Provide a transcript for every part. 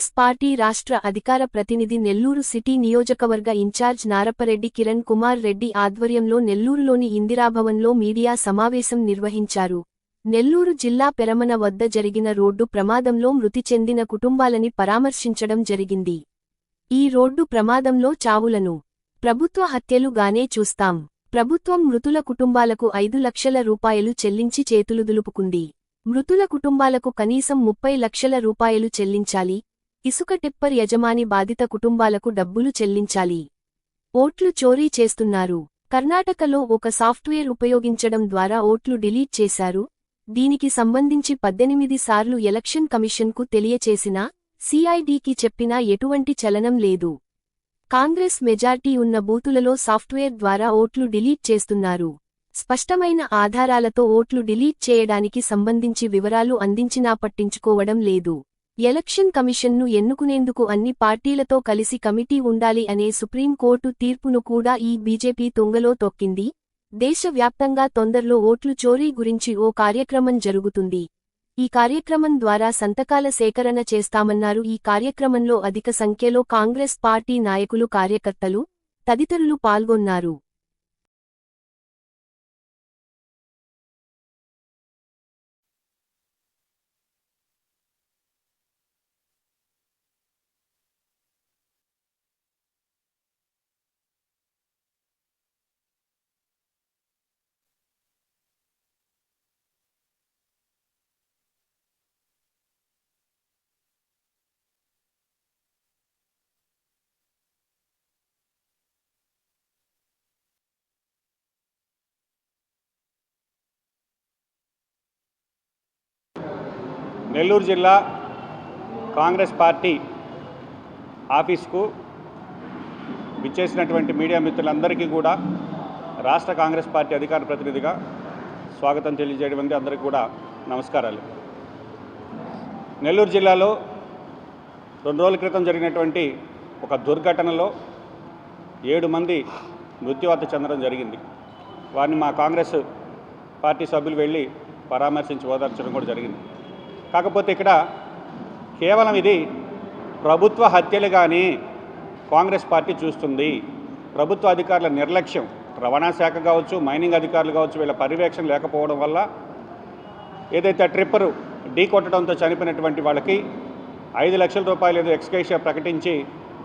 Congress party రాష్ట్ర అధికార ప్రతినిధి నెల్లూరు సిటీ నియోజకవర్గ ఇన్ఛార్జ్ నారపరెడ్డి కిరణ్ కుమార్ రెడ్డి ఆధ్వర్యంలో నెల్లూరులోని ఇందిరాభవన్లో మీడియా సమావేశం నిర్వహించారు. నెల్లూరు జిల్లా పెరమన వద్ద జరిగిన రోడ్డు ప్రమాదంలో మృతి చెందిన కుటుంబాలని పరామర్శించడం జరిగింది. ఈ రోడ్డు ప్రమాదంలో చావులను ప్రభుత్వ హత్యలుగానే చూస్తాం. ప్రభుత్వం మృతుల కుటుంబాలకు 5 లక్షల రూపాయలు చెల్లించి చేతులు దులుపుకుంది. మృతుల కుటుంబాలకు కనీసం 30 లక్షల రూపాయలు చెల్లించాలి. ఇసుక టిప్పర్ యజమాని బాధిత కుటుంబాలకు డబ్బులు చెల్లించాలి. ఓట్లు చోరీ చేస్తున్నారు. కర్ణాటకలో ఒక సాఫ్ట్వేర్ ఉపయోగించడం ద్వారా ఓట్లు డిలీట్ చేశారు. దీనికి సంబంధించి 18 సార్లు ఎలక్షన్ కమిషన్కు తెలియచేసినా, సిఐడికి చెప్పినా ఎటువంటి చలనం లేదు. కాంగ్రెస్ మెజార్టీ ఉన్న బూతులలో సాఫ్ట్వేర్ ద్వారా ఓట్లు డిలీట్ చేస్తున్నారు. స్పష్టమైన ఆధారాలతో ఓట్లు డిలీట్ చేయడానికి సంబంధించి వివరాలు అందించినా పట్టించుకోవడం లేదు. ఎలక్షన్ కమిషన్ను ఎన్నుకునేందుకు అన్ని పార్టీలతో కలిసి కమిటీ ఉండాలి అనే సుప్రీంకోర్టు తీర్పును కూడా ఈ బీజేపీ తుంగలో తొక్కింది. దేశవ్యాప్తంగా తొందరలో ఓట్లు చోరీ గురించి ఓ కార్యక్రమం జరుగుతుంది. ఈ కార్యక్రమం ద్వారా సంతకాల సేకరణ చేస్తామన్నారు. ఈ కార్యక్రమంలో అధిక సంఖ్యలో కాంగ్రెస్ పార్టీ నాయకులు, కార్యకర్తలు తదితరులు పాల్గొన్నారు. నెల్లూరు జిల్లా కాంగ్రెస్ పార్టీ ఆఫీస్కు విచ్చేసినటువంటి మీడియా మిత్రులందరికీ కూడా రాష్ట్ర కాంగ్రెస్ పార్టీ అధికార ప్రతినిధిగా స్వాగతం తెలియజేయడం అందరికీ కూడా నమస్కారాలు. నెల్లూరు జిల్లాలో 2 రోజుల క్రితం జరిగినటువంటి ఒక దుర్ఘటనలో 7 మంది మృత్యువాత చెందడం జరిగింది. వారిని మా కాంగ్రెస్ పార్టీ సభ్యులు వెళ్ళి పరామర్శించి ఓదార్చడం కూడా జరిగింది. కాకపోతే ఇక్కడ కేవలం ఇది ప్రభుత్వ హత్యలుగానే కాంగ్రెస్ పార్టీ చూస్తుంది. ప్రభుత్వ అధికారుల నిర్లక్ష్యం, రవాణా శాఖ కావచ్చు, మైనింగ్ అధికారులు కావచ్చు, వీళ్ళ పర్యవేక్షణ లేకపోవడం వల్ల ఏదైతే ట్రిప్పరు ఢీ కొట్టడంతో చనిపోయినటువంటి వాళ్ళకి 5 లక్షల రూపాయలు ఏదో ఎక్స్గ్రేషియా ప్రకటించి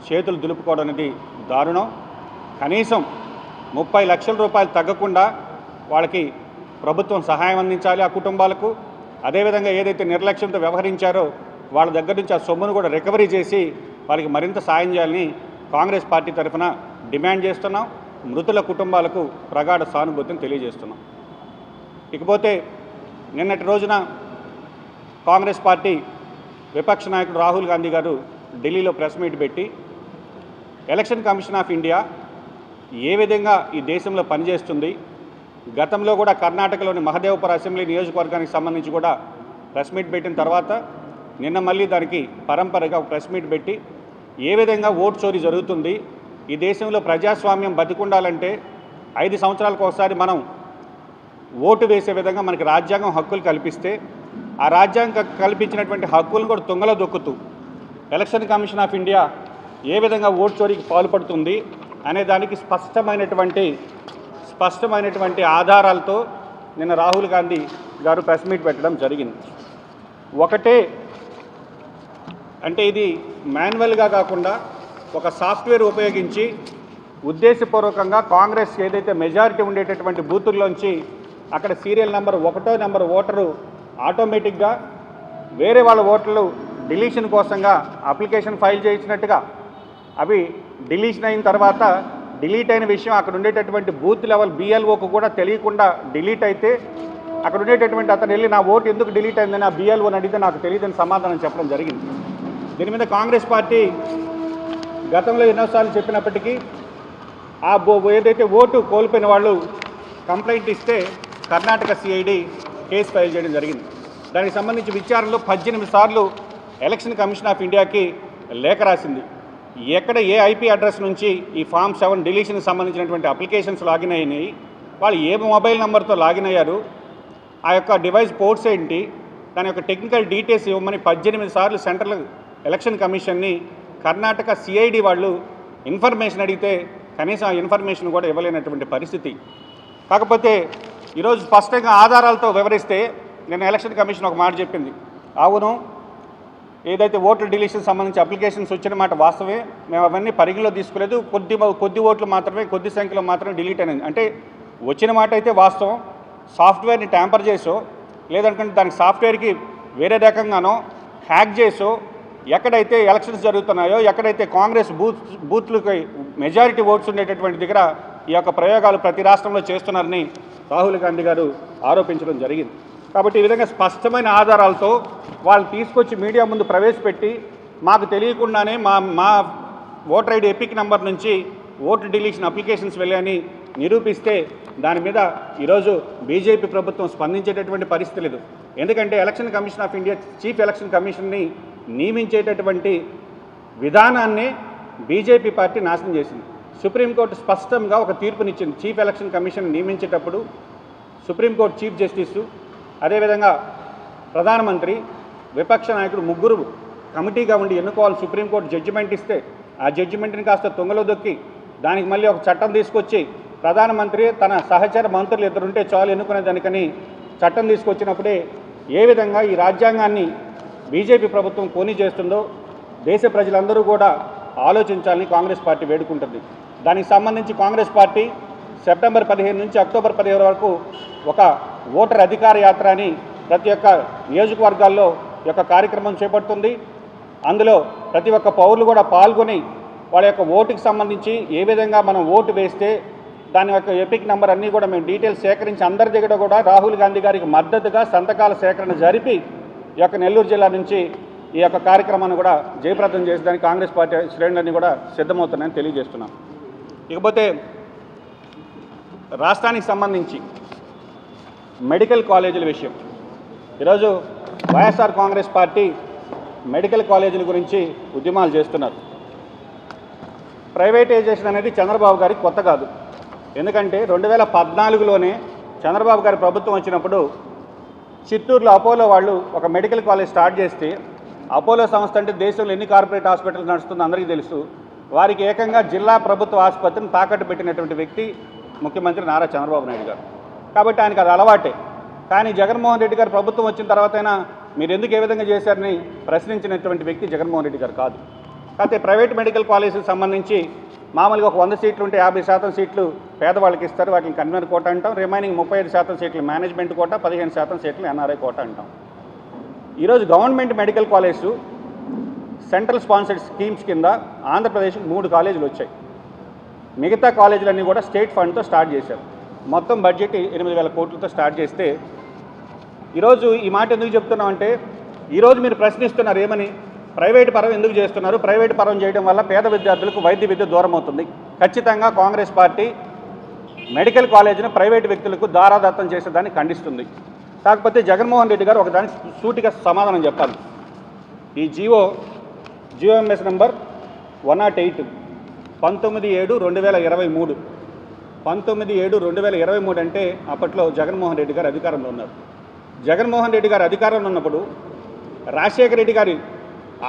చేతులు దులుపుకోవడం అనేది దారుణం. కనీసం 30 లక్షల రూపాయలు తగ్గకుండా వాళ్ళకి ప్రభుత్వం సహాయం అందించాలి. ఆ కుటుంబాలకు అదేవిధంగా ఏదైతే నిర్లక్ష్యంతో వ్యవహరించారో వాళ్ళ దగ్గర నుంచి ఆ సొమ్మును కూడా రికవరీ చేసి వాళ్ళకి మరింత సాయం చేయాలని కాంగ్రెస్ పార్టీ తరఫున డిమాండ్ చేస్తున్నాం. మృతుల కుటుంబాలకు ప్రగాఢ సానుభూతిని తెలియజేస్తున్నాం. ఇకపోతే నిన్నటి రోజున కాంగ్రెస్ పార్టీ విపక్ష నాయకుడు రాహుల్ గాంధీ గారు ఢిల్లీలో ప్రెస్ మీట్ పెట్టి ఎలక్షన్ కమిషన్ ఆఫ్ ఇండియా ఏ విధంగా ఈ దేశంలో పనిచేస్తుంది, గతంలో కూడా కర్ణాటకలోని మహదేవపుర అసెంబ్లీ నియోజకవర్గానికి సంబంధించి కూడా ప్రెస్ మీట్ పెట్టిన తర్వాత నిన్న మళ్ళీ దానికి పరంపరగా ప్రెస్ మీట్ పెట్టి ఏ విధంగా ఓటు చోరీ జరుగుతుంది, ఈ దేశంలో ప్రజాస్వామ్యం బతికుండాలంటే 5 సంవత్సరాలకు ఒకసారి మనం ఓటు వేసే విధంగా మనకి రాజ్యాంగం హక్కులు కల్పిస్తే ఆ రాజ్యాంగం కల్పించినటువంటి హక్కులను కూడా తుంగలో దొక్కుతూ ఎలక్షన్ కమిషన్ ఆఫ్ ఇండియా ఏ విధంగా ఓటు చోరీకి పాల్పడుతుంది అనే దానికి స్పష్టమైనటువంటి ఆధారాలతో నిన్న రాహుల్ గాంధీ గారు ప్రెస్ మీట్ పెట్టడం జరిగింది. ఒకటే అంటే ఇది మాన్యువల్గా కాకుండా ఒక సాఫ్ట్వేర్ ఉపయోగించి ఉద్దేశపూర్వకంగా కాంగ్రెస్ ఏదైతే మెజారిటీ ఉండేటటువంటి బూతుల్లోంచి అక్కడ సీరియల్ నెంబర్ 1వ నెంబర్ ఓటరు ఆటోమేటిక్గా వేరే వాళ్ళ ఓటర్లు డిలీషన్ కోసంగా అప్లికేషన్ ఫైల్ చేయించినట్టుగా అవి డిలీషన్ అయిన తర్వాత డిలీట్ అయిన విషయం అక్కడ ఉండేటటువంటి బూత్ లెవెల్ బిఎల్ఓకు కూడా తెలియకుండా డిలీట్ అయితే అక్కడ ఉండేటటువంటి అతను వెళ్ళి నా ఓటు ఎందుకు డిలీట్ అయిందని ఆ బిఎల్ఓని అడిగితే నాకు తెలియదని సమాధానం చెప్పడం జరిగింది. దీని మీద కాంగ్రెస్ పార్టీ గతంలో ఎన్నోసార్లు చెప్పినప్పటికీ ఏదైతే ఓటు కోల్పోయిన వాళ్ళు కంప్లైంట్ ఇస్తే కర్ణాటక సిఐడి కేసు ఫైల్ చేయడం జరిగింది. దానికి సంబంధించి విచారణలో 18 సార్లు ఎలక్షన్ కమిషన్ ఆఫ్ ఇండియాకి లేఖ రాసింది. ఎక్కడ ఏ ఐపీ అడ్రస్ నుంచి ఈ ఫామ్ 7 డిలీషన్కి సంబంధించినటువంటి అప్లికేషన్స్ లాగిన్ అయినాయి, వాళ్ళు ఏ మొబైల్ నెంబర్తో లాగిన్ అయ్యారు, ఆ యొక్క డివైస్ పోర్ట్స్ ఏంటి, దాని యొక్క టెక్నికల్ డీటెయిల్స్ ఇవ్వమని 18 సార్లు సెంట్రల్ ఎలక్షన్ కమిషన్ని కర్ణాటక సిఐడి వాళ్ళు ఇన్ఫర్మేషన్ అడిగితే కనీసం ఆ ఇన్ఫర్మేషన్ కూడా ఇవ్వలేనటువంటి పరిస్థితి. కాకపోతే ఈరోజు స్పష్టంగా ఆధారాలతో వివరిస్తే నేను ఎలక్షన్ కమిషన్ ఒక మాట చెప్పింది, అవును ఏదైతే ఓట్ల డిలీషన్ సంబంధించి అప్లికేషన్స్ వచ్చిన మాట వాస్తవే, మేము అవన్నీ పరిగణలో తీసుకోలేదు, కొద్ది ఓట్లు మాత్రమే, కొద్ది సంఖ్యలో మాత్రమే డిలీట్ అనేది. అంటే వచ్చిన మాట అయితే వాస్తవం, సాఫ్ట్వేర్ని ట్యాంపర్ చేసో లేదనుకుంటే దానికి సాఫ్ట్వేర్కి వేరే రకంగానో హ్యాక్ చేసో ఎక్కడైతే ఎలక్షన్స్ జరుగుతున్నాయో, ఎక్కడైతే కాంగ్రెస్ బూత్లకి మెజారిటీ ఓట్స్ ఉండేటటువంటి దగ్గర ఈ యొక్క ప్రయోగాలు ప్రతి రాష్ట్రంలో చేస్తున్నారని రాహుల్ గాంధీ గారు ఆరోపించడం జరిగింది. కాబట్టి ఈ విధంగా స్పష్టమైన ఆధారాలతో వాళ్ళు తీసుకొచ్చి మీడియా ముందు ప్రవేశపెట్టి మాకు తెలియకుండానే మా ఓటర్ ఐడి ఎపిక్ నెంబర్ నుంచి ఓటు డిలీషన్ అప్లికేషన్స్ వెళ్ళని నిరూపిస్తే దాని మీద ఈరోజు బీజేపీ ప్రభుత్వం స్పందించేటటువంటి పరిస్థితి లేదు. ఎందుకంటే election commission of India chief election కమిషన్ని నియమించేటటువంటి విధానాన్ని బీజేపీ పార్టీ నాశనం చేసింది. సుప్రీంకోర్టు స్పష్టంగా ఒక తీర్పునిచ్చింది. చీఫ్ ఎలక్షన్ కమిషన్ నియమించేటప్పుడు సుప్రీంకోర్టు చీఫ్ జస్టిసు, అదేవిధంగా ప్రధానమంత్రి, విపక్ష నాయకుడు ముగ్గురు కమిటీగా ఉండి ఎన్నుకోవాలి. సుప్రీంకోర్టు జడ్జిమెంట్ ఇస్తే ఆ జడ్జిమెంట్ని కాస్త తుంగలో దొక్కి దానికి మళ్ళీ ఒక చట్టం తీసుకొచ్చి ప్రధానమంత్రి తన సహచర మంత్రులు ఇద్దరుంటే చాలు ఎన్నుకునే దానికని చట్టం తీసుకొచ్చినప్పుడే ఏ విధంగా ఈ రాజ్యాంగాన్ని బీజేపీ ప్రభుత్వం కోని చేస్తుందో దేశ ప్రజలందరూ కూడా ఆలోచించాలని కాంగ్రెస్ పార్టీ వేడుకుంటుంది. దానికి సంబంధించి కాంగ్రెస్ పార్టీ సెప్టెంబర్ 15 నుంచి అక్టోబర్ 15 వరకు ఒక ఓటర్ అధికార యాత్ర అని ప్రతి ఒక్క నియోజకవర్గాల్లో యొక్క కార్యక్రమం చేపడుతుంది. అందులో ప్రతి ఒక్క పౌరులు కూడా పాల్గొని వాళ్ళ యొక్క ఓటుకి సంబంధించి ఏ విధంగా మనం ఓటు వేస్తే దాని యొక్క ఎపిక్ నెంబర్ అన్నీ కూడా మేము డీటెయిల్స్ సేకరించి అందరి దగ్గర కూడా రాహుల్ గాంధీ గారికి మద్దతుగా సంతకాల సేకరణ జరిపి ఈ యొక్క నెల్లూరు జిల్లా నుంచి ఈ యొక్క కార్యక్రమాన్ని కూడా జయప్రదం చేసేదానికి కాంగ్రెస్ పార్టీ శ్రేణులన్నీ కూడా సిద్ధమవుతున్నాయని తెలియజేస్తున్నాం. ఇకపోతే రాష్ట్రానికి సంబంధించి మెడికల్ కాలేజీల విషయం, ఈరోజు వైఎస్ఆర్ కాంగ్రెస్ పార్టీ మెడికల్ కాలేజీల గురించి ఉద్యమాలు చేస్తున్నారు. ప్రైవేటైజేషన్ అనేది చంద్రబాబు గారికి కొత్త కాదు. ఎందుకంటే 2014లోనే చంద్రబాబు గారి ప్రభుత్వం వచ్చినప్పుడు చిత్తూరులో అపోలో వాళ్ళు ఒక మెడికల్ కాలేజ్ స్టార్ట్ చేస్తే, అపోలో సంస్థ అంటే దేశంలో ఎన్ని కార్పొరేట్ హాస్పిటల్స్ నడుస్తుందో అందరికీ తెలుసు. వారికి ఏకంగా జిల్లా ప్రభుత్వ ఆసుపత్రిని తాకట్టు పెట్టినటువంటి వ్యక్తి ముఖ్యమంత్రి నారా చంద్రబాబు నాయుడు గారు. కాబట్టి ఆయనకు అది అలవాటే. కానీ జగన్మోహన్ రెడ్డి గారు ప్రభుత్వం వచ్చిన తర్వాతైనా మీరు ఎందుకు ఏ విధంగా చేశారని ప్రశ్నించినటువంటి వ్యక్తి జగన్మోహన్ రెడ్డి గారు కాదు. కాకపోతే ప్రైవేట్ మెడికల్ కాలేజీకి సంబంధించి మామూలుగా ఒక 100 సీట్లు ఉంటే 50% సీట్లు పేదవాళ్ళకి ఇస్తారు, వాటిని కన్వీనర్ కోట అంటాం. రిమైనింగ్ 35% సీట్లు మేనేజ్మెంట్ కోట, 15% సీట్లు ఎన్ఆర్ఐ కోట అంటాం. ఈరోజు government medical college central sponsored schemes కింద ఆంధ్రప్రదేశ్కి 3 కాలేజీలు వచ్చాయి. మిగతా కాలేజీలన్నీ కూడా స్టేట్ ఫండ్తో స్టార్ట్ చేశారు. మొత్తం బడ్జెట్ 8,000 కోట్లతో స్టార్ట్ చేస్తే, ఈరోజు ఈ మాట ఎందుకు చెప్తున్నామంటే, ఈరోజు మీరు ప్రశ్నిస్తున్నారు ఏమని, ప్రైవేటు పరం ఎందుకు చేస్తున్నారు, ప్రైవేటు పరం చేయడం వల్ల పేద విద్యార్థులకు వైద్య విద్య దూరం అవుతుంది. ఖచ్చితంగా కాంగ్రెస్ పార్టీ మెడికల్ కాలేజీని ప్రైవేటు వ్యక్తులకు దారాదత్తం చేసేదాన్ని ఖండిస్తుంది. కాకపోతే జగన్మోహన్ రెడ్డి గారు ఒకదానికి సూటిగా సమాధానం చెప్పాలి. ఈ జియోఎంఎస్ నెంబర్ 108 19/7/2023 19/7/2023 అంటే అప్పట్లో జగన్మోహన్ రెడ్డి గారు అధికారంలో ఉన్నారు. జగన్మోహన్ రెడ్డి గారు అధికారంలో ఉన్నప్పుడు రాజశేఖర రెడ్డి గారి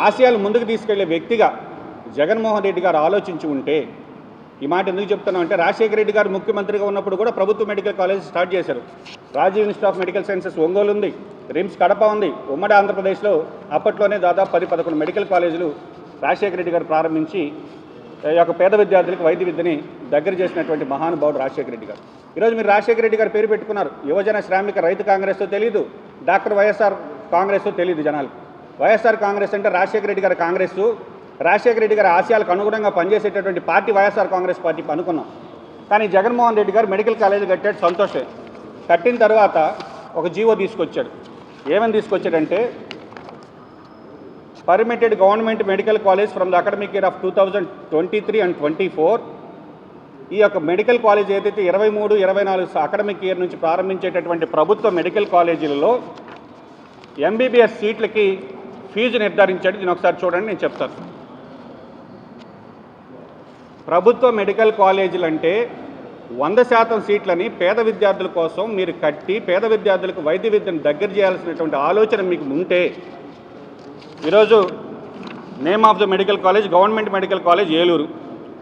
ఆశయాలు ముందుకు తీసుకెళ్లే వ్యక్తిగా జగన్మోహన్ రెడ్డి గారు ఆలోచించి ఉంటే, ఈ మాట ఎందుకు చెప్తున్నామంటే, రాజశేఖర రెడ్డి గారు ముఖ్యమంత్రిగా ఉన్నప్పుడు కూడా ప్రభుత్వ మెడికల్ కాలేజ్ స్టార్ట్ చేశారు. Rajiv institute of medical sciences Ongole ఉంది, రిమ్స్ కడప ఉంది. ఉమ్మడి ఆంధ్రప్రదేశ్లో అప్పట్లోనే దాదాపు 10-11 మెడికల్ కాలేజీలు రాజశేఖర రెడ్డి గారు ప్రారంభించి ఈ యొక్క పేద విద్యార్థులకు వైద్య విద్యని దగ్గర చేసినటువంటి మహానుభావుడు రాజశేఖర రెడ్డి గారు. ఈరోజు మీరు రాజశేఖర రెడ్డి గారు పేరు పెట్టుకున్నారు. యువజన శ్రామిక రైతు కాంగ్రెస్తో తెలియదు, డాక్టర్ వైఎస్ఆర్ కాంగ్రెస్తో తెలియదు జనాలు. వైఎస్ఆర్ కాంగ్రెస్ అంటే రాజశేఖర రెడ్డి గారి కాంగ్రెస్, రాజశేఖర రెడ్డి గారి ఆశయాలకు అనుగుణంగా పనిచేసేటటువంటి పార్టీ వైఎస్ఆర్ కాంగ్రెస్ పార్టీ అనుకున్నాం. కానీ జగన్మోహన్ రెడ్డి గారు మెడికల్ కాలేజీ కట్టాడు, సంతోషే. కట్టిన తర్వాత ఒక జీవో తీసుకొచ్చాడు. ఏమని తీసుకొచ్చాడంటే, permitted government medical college from the academic year of 2023 and 24. ఈ యొక్క మెడికల్ కాలేజ్ ఏదైతే 23-24 అకాడమిక్ ఇయర్ నుంచి ప్రారంభించేటటువంటి ప్రభుత్వ మెడికల్ కాలేజీలలో ఎంబీబీఎస్ సీట్లకి ఫీజు నిర్ధారించాడు. దీని ఒకసారి చూడండి, నేను చెప్తాను. ప్రభుత్వ మెడికల్ కాలేజీలు అంటే 100% సీట్లని పేద విద్యార్థుల కోసం మీరు కట్టి పేద విద్యార్థులకు వైద్య విద్యను దగ్గర చేయాల్సినటువంటి ఆలోచన మీకు ఉంటే, ఈరోజు name of the medical college government medical college Eluru,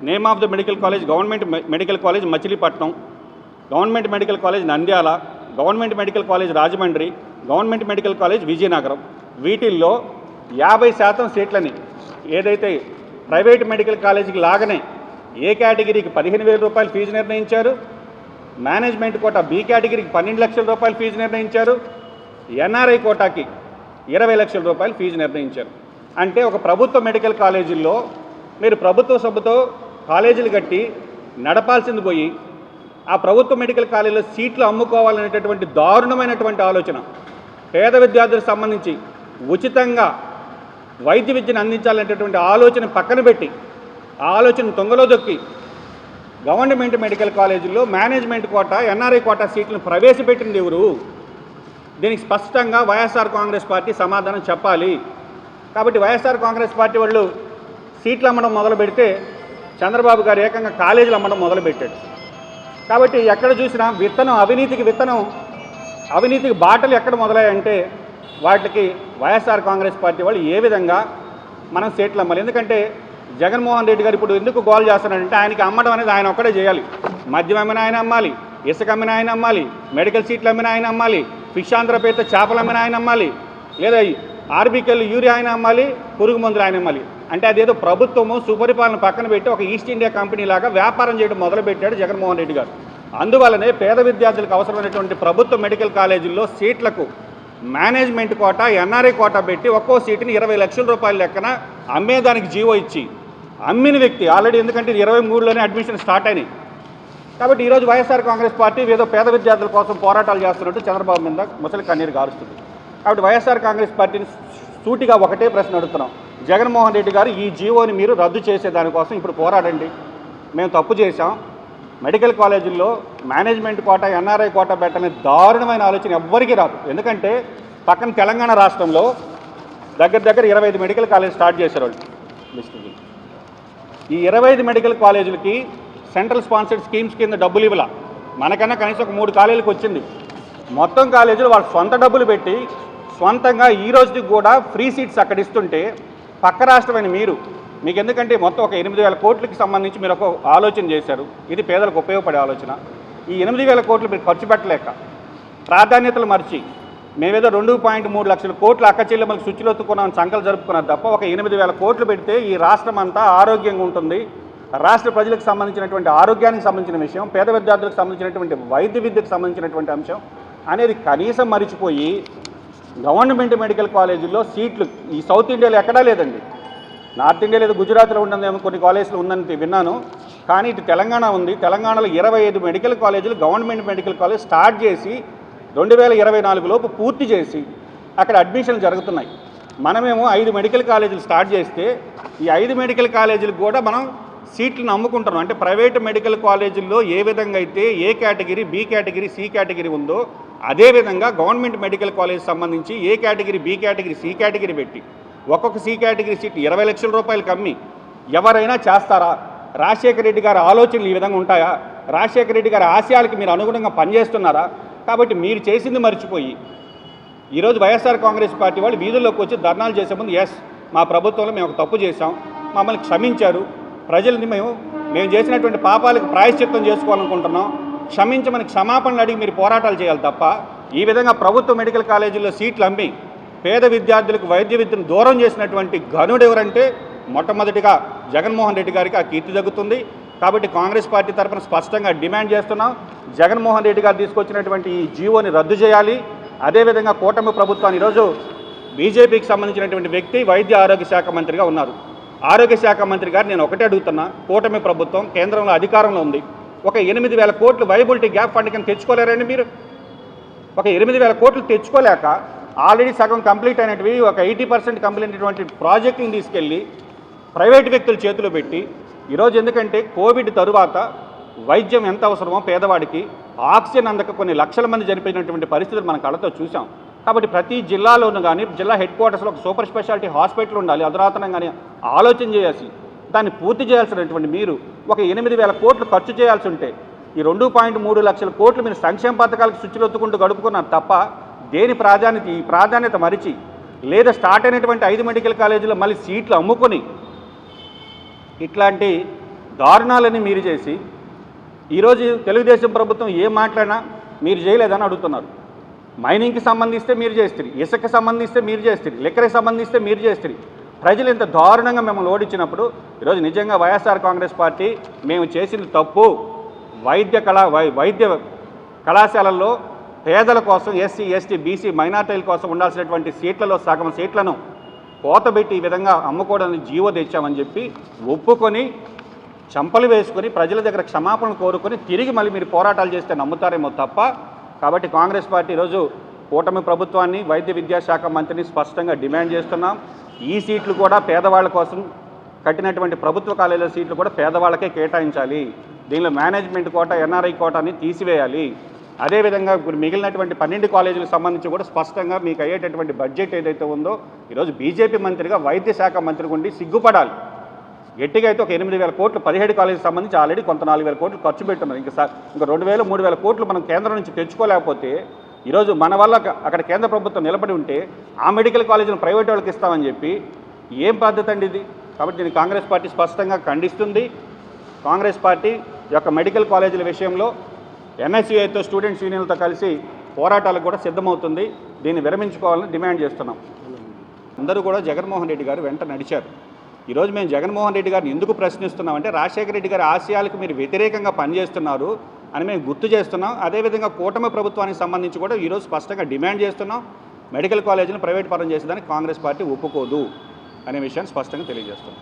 name of the medical college government medical college Machilipatnam, government medical college Nandyal, government medical college Rajahmundry, government medical college Vizianagaram. వీటిల్లో 50% సీట్లని ఏదైతే ప్రైవేట్ మెడికల్ కాలేజీకి లాగానే ఏ కేటగిరీకి 15,000 రూపాయలు ఫీజు నిర్ణయించారు, మేనేజ్మెంట్ కోటా బి కేటగిరీకి 12 లక్షల రూపాయలు ఫీజు నిర్ణయించారు, ఎన్ఆర్ఐ కోటాకి 20 లక్షల రూపాయలు ఫీజు నిర్ణయించారు. అంటే ఒక ప్రభుత్వ మెడికల్ కాలేజీల్లో మీరు ప్రభుత్వ సొమ్ముతో కాలేజీలు కట్టి నడపాల్సింది పోయి ఆ ప్రభుత్వ మెడికల్ కాలేజీలో సీట్లు అమ్ముకోవాలనేటటువంటి దారుణమైనటువంటి ఆలోచన, పేద విద్యార్థులకు సంబంధించి ఉచితంగా వైద్య విద్యను అందించాలనేటటువంటి ఆలోచన పక్కన పెట్టి ఆ ఆలోచన తొంగలో దొక్కి గవర్నమెంట్ మెడికల్ కాలేజీల్లో మేనేజ్మెంట్ కోటా ఎన్ఆర్ఐ కోటా సీట్లను ప్రవేశపెట్టింది ఎవరు? దీనికి స్పష్టంగా వైఎస్ఆర్ కాంగ్రెస్ పార్టీ సమాధానం చెప్పాలి. కాబట్టి వైఎస్ఆర్ కాంగ్రెస్ పార్టీ వాళ్ళు సీట్లు అమ్మడం మొదలు పెడితే చంద్రబాబు గారు ఏకంగా కాలేజీలు అమ్మడం మొదలుపెట్టాడు. కాబట్టి ఎక్కడ చూసినా అవినీతికి బాటలు ఎక్కడ మొదలయ్యాయంటే వాటికి వైఎస్ఆర్ కాంగ్రెస్ పార్టీ వాళ్ళు ఏ విధంగా మనం సీట్లు అమ్మాలి. ఎందుకంటే జగన్మోహన్ రెడ్డి గారు ఇప్పుడు ఎందుకు గోల్ చేస్తున్నాడంటే ఆయనకి అమ్మడం అనేది ఆయన ఒక్కడే చేయాలి. మద్యం అమ్మిన ఆయన అమ్మాలి, ఇసుక అమ్మిన ఆయన అమ్మాలి, మెడికల్ సీట్లు అమ్మిన ఆయన అమ్మాలి, ఫిష్ ఆంధ్రపేట చేపలు అమ్మిన ఆయన అమ్మాలి, లేదా ఆర్బీకెల్ యూరియా ఆయన అమ్మాలి, పురుగు మందులు ఆయన అమ్మాలి. అంటే అదేదో ప్రభుత్వము సుపరిపాలన పక్కన పెట్టి ఒక ఈస్ట్ ఇండియా కంపెనీ లాగా వ్యాపారం చేయడం మొదలుపెట్టాడు జగన్మోహన్ రెడ్డి గారు. అందువల్లనే పేద విద్యార్థులకు అవసరమైనటువంటి ప్రభుత్వ మెడికల్ కాలేజీల్లో సీట్లకు మేనేజ్మెంట్ కోటా ఎన్ఆర్ఐ కోటా పెట్టి ఒక్కో సీటుని 20 లక్షల రూపాయల లెక్కన అమ్మేదానికి జీవో ఇచ్చి అమ్మిన వ్యక్తి ఆల్రెడీ, ఎందుకంటే 23లోనే అడ్మిషన్ స్టార్ట్ అయినాయి. కాబట్టి ఈరోజు వైఎస్ఆర్ కాంగ్రెస్ పార్టీ ఏదో పేద విద్యార్థుల కోసం పోరాటాలు చేస్తున్నట్టు చంద్రబాబు మీద ముసలి కన్నీరు గారుస్తుంది. కాబట్టి వైఎస్ఆర్ కాంగ్రెస్ పార్టీని సూటిగా ఒకటే ప్రశ్న అడుగుతున్నాం, జగన్మోహన్ రెడ్డి గారు ఈ జీవోని మీరు రద్దు చేసేదానికోసం ఇప్పుడు పోరాడండి. మేము తప్పు చేశాం, మెడికల్ కాలేజీల్లో మేనేజ్మెంట్ కోటా ఎన్ఆర్ఐ కోటా పెట్టని దారుణమైన ఆలోచన ఎవ్వరికీ రాదు. ఎందుకంటే పక్కన తెలంగాణ రాష్ట్రంలో దగ్గర 25 మెడికల్ కాలేజ్ స్టార్ట్ చేశారు వాళ్ళు లిస్టుకి. ఈ 25 మెడికల్ కాలేజీలకి సెంట్రల్ స్పాన్సర్డ్ స్కీమ్స్ కింద డబ్బులు ఇవ్వాల. మనకన్నా కనీసం ఒక 3 కాలేజీలకు వచ్చింది. మొత్తం కాలేజీలు వాళ్ళు సొంత డబ్బులు పెట్టి స్వంతంగా ఈ రోజుకి కూడా ఫ్రీ సీట్స్ అక్కడ ఇస్తుంటే పక్క రాష్ట్రమైన మీకు ఎందుకంటే మొత్తం ఒక 8,000 కోట్లకి సంబంధించి మీరు ఒక ఆలోచన చేశారు. ఇది పేదలకు ఉపయోగపడే ఆలోచన. ఈ 8,000 కోట్లు మీరు ఖర్చు పెట్టలేక ప్రాధాన్యతలు మర్చి మేమేదో 2.3 లక్షల కోట్లు అక్క చెల్లెమ్మలకు శుచిలొత్తుకున్నామని సంకలు జరుపుకున్నారు తప్ప ఒక 8,000 కోట్లు పెడితే ఈ రాష్ట్రం అంతా ఆరోగ్యంగా ఉంటుంది. రాష్ట్ర ప్రజలకు సంబంధించినటువంటి ఆరోగ్యానికి సంబంధించిన విషయం, పేద విద్యార్థులకు సంబంధించినటువంటి వైద్య విద్యకు సంబంధించినటువంటి అంశం అనేది కనీసం మరిచిపోయి గవర్నమెంట్ మెడికల్ కాలేజీల్లో సీట్లు ఈ సౌత్ ఇండియాలో ఎక్కడా లేదండి. నార్త్ ఇండియా లేదు, గుజరాత్లో ఉండదేమో కొన్ని కాలేజీలు ఉందని విన్నాను. కానీ ఇటు తెలంగాణ ఉంది. తెలంగాణలో 25 మెడికల్ కాలేజీలు గవర్నమెంట్ మెడికల్ కాలేజ్ స్టార్ట్ చేసి 2024 లోపు పూర్తి చేసి అక్కడ అడ్మిషన్లు జరుగుతున్నాయి. మనమేమో 5 మెడికల్ కాలేజీలు స్టార్ట్ చేస్తే ఈ 5 మెడికల్ కాలేజీలకు కూడా మనం సీట్లను అమ్ముకుంటున్నాం. అంటే ప్రైవేట్ మెడికల్ కాలేజీల్లో ఏ విధంగా అయితే A category, B category, C category ఉందో అదేవిధంగా గవర్నమెంట్ మెడికల్ కాలేజ్ సంబంధించి A category, B category, C category పెట్టి ఒక్కొక్క సి కేటగిరీ సీట్ 20 లక్షల రూపాయలు కమ్మి ఎవరైనా చేస్తారా? రాజశేఖర రెడ్డి గారి ఆలోచనలు ఈ విధంగా ఉంటాయా? రాజశేఖర రెడ్డి గారి ఆశయాలకు మీరు అనుగుణంగా పనిచేస్తున్నారా? కాబట్టి మీరు చేసింది మర్చిపోయి ఈరోజు వైఎస్ఆర్ కాంగ్రెస్ పార్టీ వాళ్ళు వీధుల్లోకి వచ్చి ధర్నాలు చేసే ముందు మా ప్రభుత్వంలో మేము ఒక తప్పు చేశాం, మమ్మల్ని క్షమించారు, ప్రజల్ని మేము చేసినటువంటి పాపాలకు ప్రాయశ్చిత్తం చేసుకోవాలనుకుంటున్నాం, క్షమించమని క్షమాపణలు అడిగి మీరు పోరాటాలు చేయాలి తప్ప ఈ విధంగా ప్రభుత్వ మెడికల్ కాలేజీల్లో సీట్లు అమ్మి పేద విద్యార్థులకు వైద్య విద్యను దూరం చేసినటువంటి ఘనుడు ఎవరంటే మొట్టమొదటిగా జగన్మోహన్ రెడ్డి గారికి ఆ కీర్తి దక్కుతుంది. కాబట్టి కాంగ్రెస్ పార్టీ తరఫున స్పష్టంగా డిమాండ్ చేస్తున్నాం, జగన్మోహన్ రెడ్డి గారు తీసుకొచ్చినటువంటి ఈ జీవోని రద్దు చేయాలి. అదేవిధంగా కూటమి ప్రభుత్వాన్ని ఈరోజు బీజేపీకి సంబంధించినటువంటి వ్యక్తి వైద్య ఆరోగ్య శాఖ మంత్రిగా ఉన్నారు. ఆరోగ్య శాఖ మంత్రి గారు నేను ఒకటే అడుగుతున్నా, కూటమి ప్రభుత్వం కేంద్రంలో అధికారంలో ఉంది, ఒక 8,000 కోట్లు వైబిలిటీ గ్యాప్ ఫండ్ కింద తెచ్చుకోలేరండి మీరు? ఒక 8,000 కోట్లు తెచ్చుకోలేక ఆల్రెడీ సగం కంప్లీట్ అయినవి ఒక 80% కంప్లీట్ అయినటువంటి ప్రాజెక్టుని తీసుకెళ్ళి ప్రైవేట్ వ్యక్తుల చేతిలో పెట్టి ఈరోజు ఎందుకంటే కోవిడ్ తరువాత వైద్యం ఎంత అవసరమో పేదవాడికి ఆక్సిజన్ అందక కొన్ని లక్షల మంది చనిపోయినటువంటి పరిస్థితులు మనం కళ్ళతో చూసాం. కాబట్టి ప్రతి జిల్లాలోనూ కానీ జిల్లా హెడ్ క్వార్టర్స్లో ఒక సూపర్ స్పెషాలిటీ హాస్పిటల్ ఉండాలి, అధునాతనం కానీ ఆలోచన చేయాల్సి దాన్ని పూర్తి చేయాల్సినటువంటి మీరు ఒక 8,000 కోట్లు ఖర్చు చేయాల్సి ఉంటే ఈ 2.3 లక్షల కోట్లు మీరు సంక్షేమ పథకాలకు శుచిలొత్తుకుంటూ గడుపుకున్నారు తప్ప దేని ప్రాధాన్యత ఈ ప్రాధాన్యత మరిచి లేదా స్టార్ట్ అయినటువంటి 5 మెడికల్ కాలేజీలో మళ్ళీ సీట్లు అమ్ముకొని ఇట్లాంటి దారుణాలని మీరు చేసి ఈరోజు తెలుగుదేశం ప్రభుత్వం ఏం మాట్లాడినా మీరు చేయలేదని అడుగుతున్నారు. మైనింగ్కి సంబంధిస్తే మీరు చేస్తారు, ఇసుకకి సంబంధిస్తే మీరు చేస్తారు, లిక్కర్కి సంబంధిస్తే మీరు చేస్తారు. ప్రజలు ఇంత దారుణంగా మిమ్మల్ని ఓడించినప్పుడు ఈరోజు నిజంగా వైఎస్ఆర్ కాంగ్రెస్ పార్టీ మేము చేసింది తప్పు, వైద్య కళాశాలల్లో పేదల కోసం ఎస్సీ ఎస్టీ బీసీ మైనార్టీల కోసం ఉండాల్సినటువంటి సీట్లలో సగం సీట్లను కోతబెట్టి ఈ విధంగా అమ్ముకోవడానికి జీవో తెచ్చామని చెప్పి ఒప్పుకొని చంపలు వేసుకొని ప్రజల దగ్గర క్షమాపణలు కోరుకొని తిరిగి మళ్ళీ మీరు పోరాటాలు చేస్తే నమ్ముతారేమో తప్ప. కాబట్టి కాంగ్రెస్ పార్టీ ఈరోజు కూటమి ప్రభుత్వాన్ని వైద్య విద్యాశాఖ మంత్రిని స్పష్టంగా డిమాండ్ చేస్తున్నాం. ఈ సీట్లు కూడా పేదవాళ్ళ కోసం కట్టినటువంటి ప్రభుత్వ కాలేజీల సీట్లు కూడా పేదవాళ్ళకే కేటాయించాలి. దీనిలో మేనేజ్మెంట్ కోట ఎన్ఆర్ఐ కోటాని తీసివేయాలి. అదేవిధంగా ఇప్పుడు మిగిలినటువంటి 12 కాలేజీలకు సంబంధించి కూడా స్పష్టంగా మీకు అయ్యేటటువంటి బడ్జెట్ ఏదైతే ఉందో ఈరోజు బీజేపీ మంత్రిగా వైద్య శాఖ మంత్రి ఉండి సిగ్గుపడాలి. గట్టిగా అయితే ఒక 8,000 కోట్లు 17 కాలేజీకి సంబంధించి ఆల్రెడీ కొంత 4,000 కోట్లు ఖర్చు పెట్టున్నారు. ఇంకా 2,000 3,000 కోట్లు మనం కేంద్రం నుంచి తెచ్చుకోలేకపోతే ఈరోజు మన వల్ల అక్కడ కేంద్ర ప్రభుత్వం నిలబడి ఉంటే ఆ మెడికల్ కాలేజీలను ప్రైవేట్ వాళ్ళకి ఇస్తామని చెప్పి ఏం పద్ధతి అండి ఇది? కాబట్టి దీన్ని కాంగ్రెస్ పార్టీ స్పష్టంగా ఖండిస్తుంది. కాంగ్రెస్ పార్టీ యొక్క మెడికల్ కాలేజీల విషయంలో ఎన్ఎస్యుఐతో స్టూడెంట్స్ యూనియన్లతో కలిసి పోరాటాలకు కూడా సిద్ధమవుతుంది. దీన్ని విరమించుకోవాలని డిమాండ్ చేస్తున్నాం. అందరూ కూడా జగన్మోహన్ రెడ్డి గారు వెంట నడిచారు. ఈరోజు మేము జగన్మోహన్ రెడ్డి గారిని ఎందుకు ప్రశ్నిస్తున్నామంటే రాజశేఖర రెడ్డి గారి ఆశయాలకు మీరు వ్యతిరేకంగా పనిచేస్తున్నారు అని మేము గుర్తు చేస్తున్నాం. అదేవిధంగా కూటమి ప్రభుత్వానికి సంబంధించి కూడా ఈరోజు స్పష్టంగా డిమాండ్ చేస్తున్నాం. మెడికల్ కాలేజీని ప్రైవేట్ పరం చేసేదానికి కాంగ్రెస్ పార్టీ ఒప్పుకోదు అనే విషయాన్ని స్పష్టంగా తెలియజేస్తున్నాం.